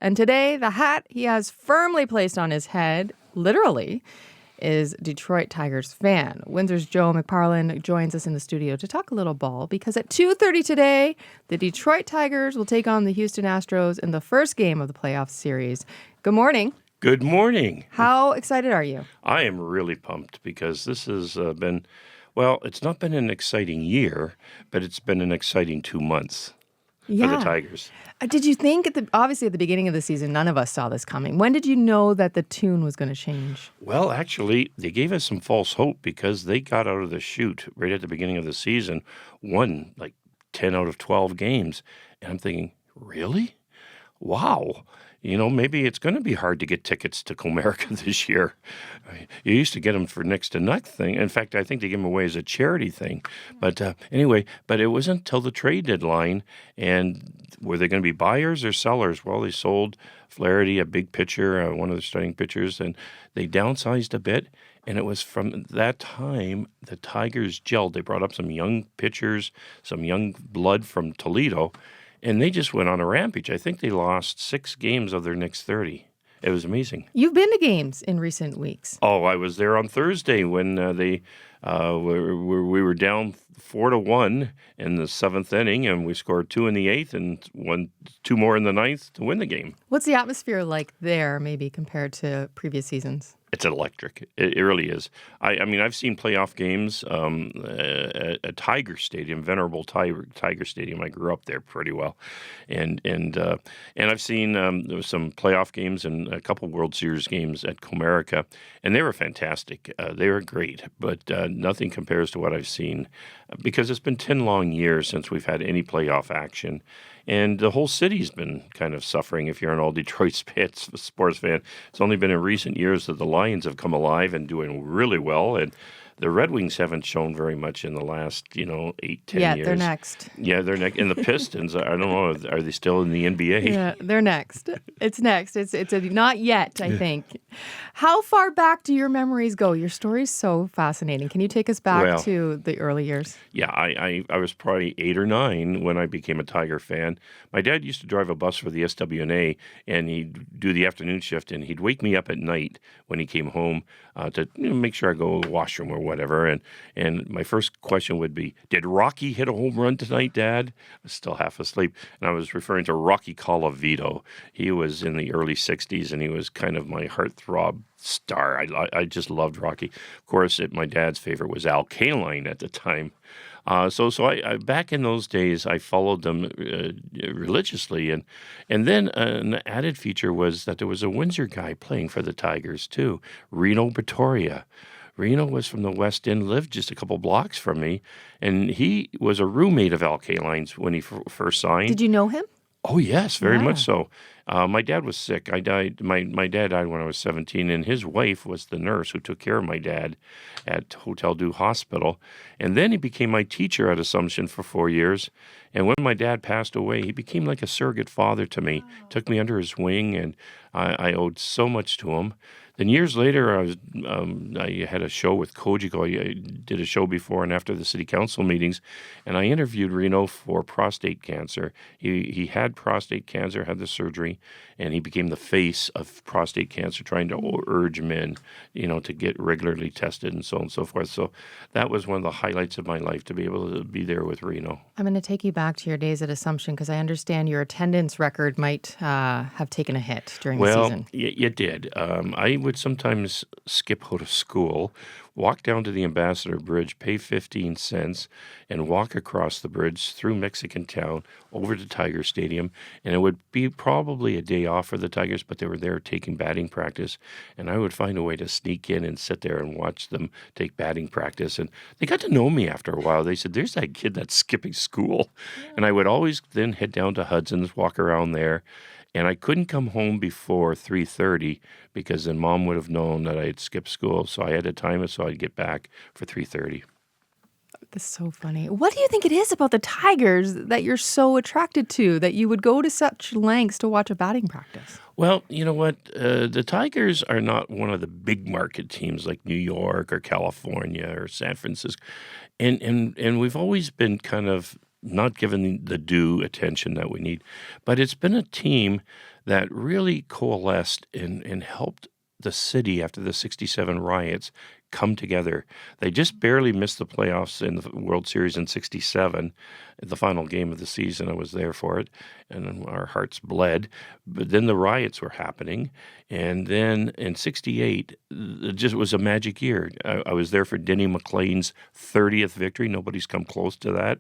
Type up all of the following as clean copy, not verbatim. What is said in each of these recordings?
And today, the hat he has firmly placed on his head, literally, is Detroit Tigers fan. Windsor's Joe McParland joins us in the studio to talk a little ball because at 2:30 today, the Detroit Tigers will take on the Houston Astros in the first game of the playoff series. Good morning. Good morning. How excited are you? I am really pumped because this has been, well, it's not been an exciting year, but it's been an exciting 2 months for the Tigers. Did you think, obviously at the beginning of the season, none of us saw this coming. When did you know that the tune was going to change? Well, actually, they gave us some false hope because they got out of the chute right at the beginning of the season, won like 10 out of 12 games. And I'm thinking, really? Wow. You know, maybe it's going to be hard to get tickets to Comerica this year. You used to get them for next to nothing. In fact, I think they give them away as a charity thing. But anyway, but it wasn't until the trade deadline. And were they going to be buyers or sellers? Well, they sold Flaherty, a big pitcher, one of the starting pitchers, and they downsized a bit. And it was from that time the Tigers gelled. They brought up some young pitchers, some young blood from Toledo. And they just went on a rampage. I think they lost 6 games of their next 30. It was amazing. You've been to games in recent weeks. Oh, I was there on Thursday when we were down 4-1 in the 7th inning, and we scored 2 in the 8th and 2 more in the 9th to win the game. What's the atmosphere like there, maybe compared to previous seasons? It's electric. It really is. I mean, I've seen playoff games at Tiger Stadium, Venerable Tiger Stadium. I grew up there pretty well, and I've seen there was some playoff games and a couple World Series games at Comerica, and they were fantastic. They were great, but nothing compares to what I've seen because it's been 10 long years since we've had any playoff action. And the whole city's been kind of suffering if you're an all Detroit sports fan. It's only been in recent years that the Lions have come alive and doing really well. And the Red Wings haven't shown very much in the last, 8, 10 years. Yeah, they're next. Yeah, they're next. And the Pistons, I don't know, are they still in the NBA? Yeah, they're next. It's next. It's not yet, I think. How far back do your memories go? Your story's so fascinating. Can you take us back to the early years? Yeah, I was probably 8 or 9 when I became a Tiger fan. My dad used to drive a bus for the SWNA, and he'd do the afternoon shift, and he'd wake me up at night when he came home to make sure I go to the washroom or whatever. And my first question would be, did Rocky hit a home run tonight, Dad? I was still half asleep. And I was referring to Rocky Colavito. He was in the early 60s, and he was kind of my heartthrob star. I just loved Rocky. Of course, my dad's favorite was Al Kaline at the time. So I back in those days, I followed them religiously, and then an added feature was that there was a Windsor guy playing for the Tigers too, Reno Pretoria. Reno was from the West End, lived just a couple blocks from me, and he was a roommate of Al Kaline's when he first signed. Did you know him? Oh, yes, very much so. My dad was sick. I died. My dad died when I was 17, and his wife was the nurse who took care of my dad at Hotel Dieu Hospital. And then he became my teacher at Assumption for 4 years. And when my dad passed away, he became like a surrogate father to me, took me under his wing, and I owed so much to him. Then years later, I had a show with Kojiko. I did a show before and after the city council meetings, and I interviewed Reno for prostate cancer. He had prostate cancer, had the surgery, and he became the face of prostate cancer, trying to urge men, to get regularly tested and so on and so forth. So that was one of the highlights of my life, to be able to be there with Reno. I'm going to take you back to your days at Assumption because I understand your attendance record might have taken a hit during the season. Well, it did. I would sometimes skip out of school, walk down to the Ambassador Bridge, pay 15 cents, and walk across the bridge through Mexican Town over to Tiger Stadium. And it would be probably a day off for the Tigers, but they were there taking batting practice. And I would find a way to sneak in and sit there and watch them take batting practice. And they got to know me after a while. They said, there's that kid that's skipping school. Yeah. And I would always then head down to Hudson's, walk around there. And I couldn't come home before 3:30 because then Mom would have known that I had skipped school. So I had to time it so I'd get back for 3:30. That's so funny. What do you think it is about the Tigers that you're so attracted to, that you would go to such lengths to watch a batting practice? Well, you know what? The Tigers are not one of the big market teams like New York or California or San Francisco. And we've always been kind of not given the due attention that we need. But it's been a team that really coalesced and helped the city after the 67 riots come together. They just barely missed the playoffs in the World Series in 67, the final game of the season. I was there for it, and our hearts bled. But then the riots were happening, and then in 68, it just was a magic year. I was there for Denny McLean's 30th victory. Nobody's come close to that.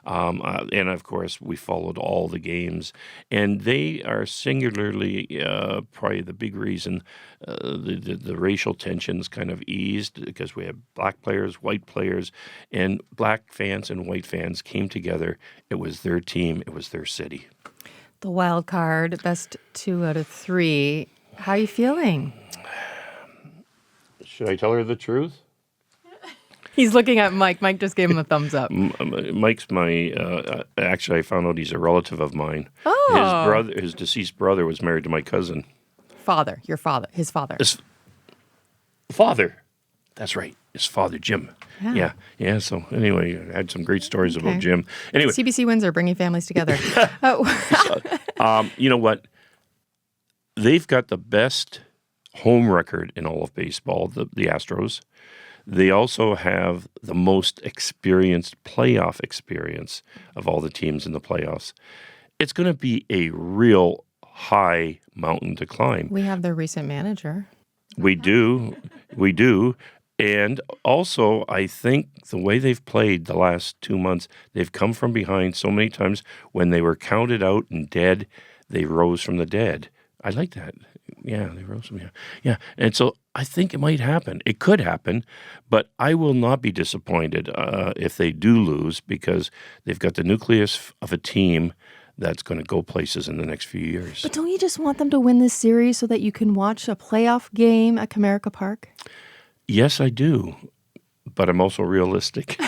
And, of course, we followed all the games. And they are singularly probably the big reason the racial tensions kind of eased, because we have black players, white players, and black fans and white fans came together. It was their team. It was their city. The wild card, best 2 out of 3. How are you feeling? Should I tell her the truth? He's looking at Mike. Mike just gave him a thumbs up. Mike's my, actually, I found out he's a relative of mine. Oh. His deceased brother was married to my cousin. Father, your father, his father. His father. That's right. His father, Jim. Yeah. Yeah. So anyway, I had some great stories about Jim. Anyway. CBC Windsor, bringing families together. You know what? They've got the best home record in all of baseball, the Astros. They also have the most experienced playoff experience of all the teams in the playoffs. It's going to be a real high mountain to climb. We have their recent manager. We do. And also, I think the way they've played the last 2 months, they've come from behind so many times. When they were counted out and dead, they rose from the dead. I like that. Yeah, they rose from behind. Yeah, and so I think it might happen. It could happen, but I will not be disappointed if they do lose, because they've got the nucleus of a team that's going to go places in the next few years. But don't you just want them to win this series so that you can watch a playoff game at Comerica Park? Yes, I do, but I'm also realistic.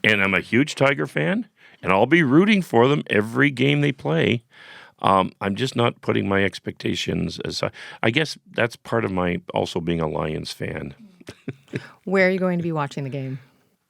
And I'm a huge Tiger fan, and I'll be rooting for them every game they play. I'm just not putting my expectations as I guess that's part of my also being a Lions fan. Where are you going to be watching the game?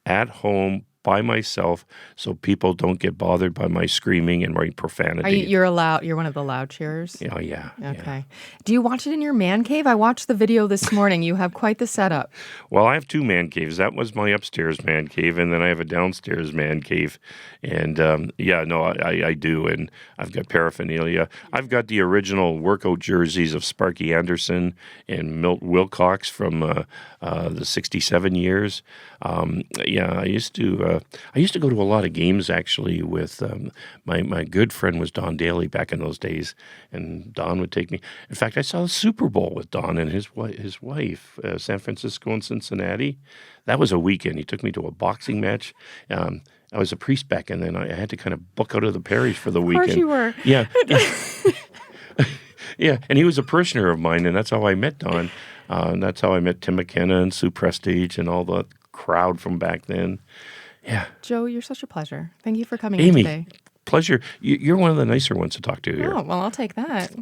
At home, by myself, so people don't get bothered by my screaming and my profanity. You're one of the loud cheerers? Oh, yeah. Okay. Yeah. Do you watch it in your man cave? I watched the video this morning. You have quite the setup. Well, I have 2 man caves. That was my upstairs man cave, and then I have a downstairs man cave. And I do. And I've got paraphernalia. I've got the original workout jerseys of Sparky Anderson and Milt Wilcox from the 67 years. I used to go to a lot of games, actually, with my good friend was Don Daly back in those days, and Don would take me. In fact, I saw the Super Bowl with Don and his wife, San Francisco and Cincinnati. That was a weekend. He took me to a boxing match. I was a priest back, and then I had to kind of book out of the parish for the weekend. Of course you were. Yeah. Yeah, and he was a parishioner of mine, and that's how I met Don. And that's how I met Tim McKenna and Sue Prestige and all the crowd from back then. Yeah. Joe, you're such a pleasure. Thank you for coming in Amy, today. Pleasure. You're one of the nicer ones to talk to here. Oh, well, I'll take that.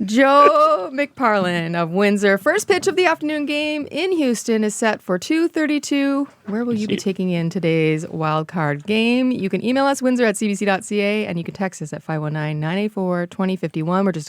Joe McParlin of Windsor. First pitch of the afternoon game in Houston is set for 2:32. Where will you be taking in today's wild card game? You can email us, windsor@cbc.ca, and you can text us at 519-984-2051. We're just